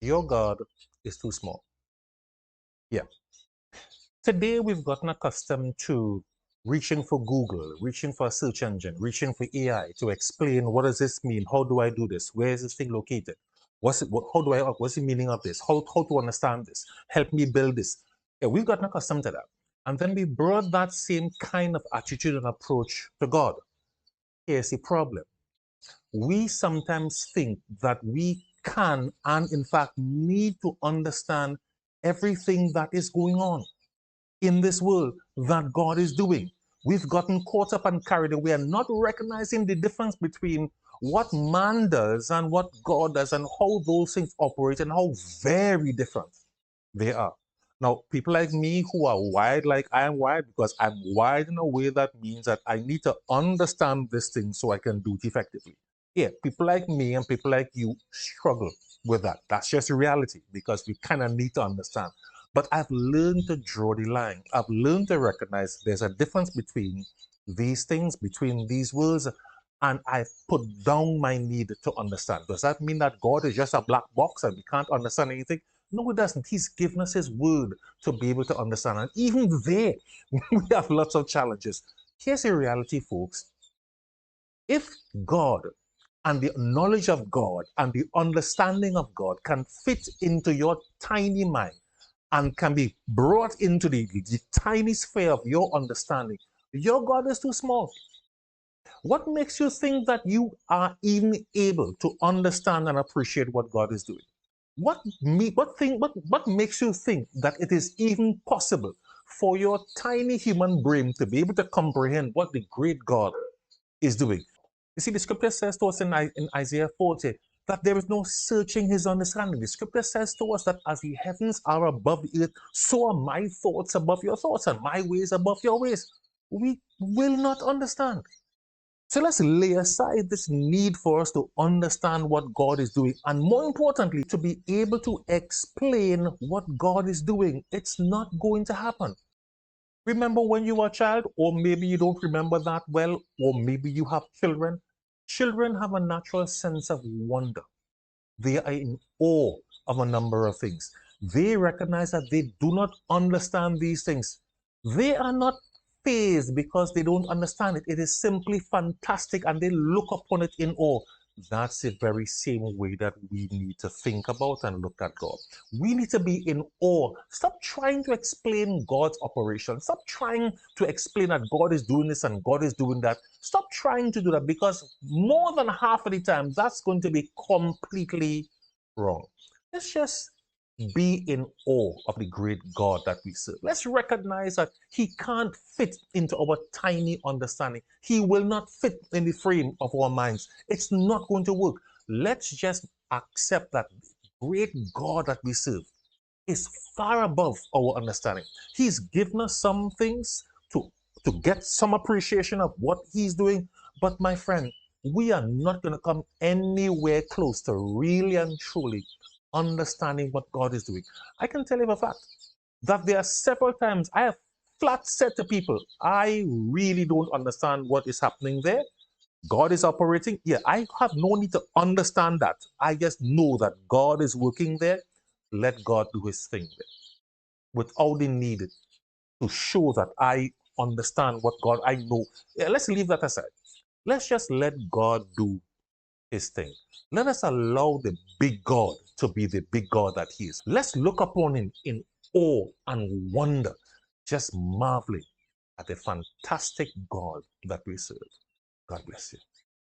Your God is too small. Yeah. Today we've gotten accustomed to reaching for Google, reaching for a search engine, reaching for AI to explain what does this mean? How do I do this? Where is this thing located? What's it, what's the meaning of this? How to understand this? Help me build this. Yeah, we've gotten accustomed to that. And then we brought that same kind of attitude and approach to God. Here's the problem. We sometimes think that we can and in fact need to understand everything that is going on in this world that God is doing. We've gotten caught up and carried away and not recognizing the difference between what man does and what God does and how those things operate and how very different they are. Now, people like me who are wired like I am wired, because I'm wired in a way that means that I need to understand this thing so I can do it effectively. Yeah, people like me and people like you struggle with that. That's just reality because we kind of need to understand. But I've learned to draw the line. I've learned to recognize there's a difference between these things, between these words, and I've put down my need to understand. Does that mean that God is just a black box and we can't understand anything? No, it doesn't. He's given us His word to be able to understand. And even there, we have lots of challenges. Here's the reality, folks. If God and the knowledge of God and the understanding of God can fit into your tiny mind and can be brought into the tiny sphere of your understanding, your God is too small. What makes you think that you are even able to understand and appreciate what God is doing? What makes you think that it is even possible for your tiny human brain to be able to comprehend what the great God is doing? You see, the scripture says to us in Isaiah 40 that there is no searching His understanding. The scripture says to us that as the heavens are above the earth, so are my thoughts above your thoughts and my ways above your ways. We will not understand. So let's lay aside this need for us to understand what God is doing, and more importantly, to be able to explain what God is doing. It's not going to happen. Remember when you were a child, or maybe you don't remember that well, or maybe you have children. Children have a natural sense of wonder. They are in awe of a number of things. They recognize that they do not understand these things. They are not fazed because they don't understand it. It is simply fantastic and they look upon it in awe. That's the very same way that we need to think about and look at God. We need to be in awe. Stop trying to explain God's operation. Stop trying to explain that God is doing this and God is doing that. Stop trying to do that, because more than half of the time, that's going to be completely wrong. Let's just be in awe of the great God that we serve. Let's recognize that He can't fit into our tiny understanding. He will not fit in the frame of our minds. It's not going to work. Let's just accept that the great God that we serve is far above our understanding. He's given us some things to get some appreciation of what He's doing. But my friend, we are not going to come anywhere close to really and truly understanding what God is doing. I can tell you a fact that there are several times I have flat said to people, I really don't understand what is happening there. God is operating. Yeah, I have no need to understand that. I just know that God is working there. Let God do His thing there without the need to show that I understand what God, I know. Yeah, let's leave that aside. Let's just let God do His thing. Let us allow the big God to be the big God that He is. Let's look upon Him in awe and wonder, just marveling at the fantastic God that we serve. God bless you.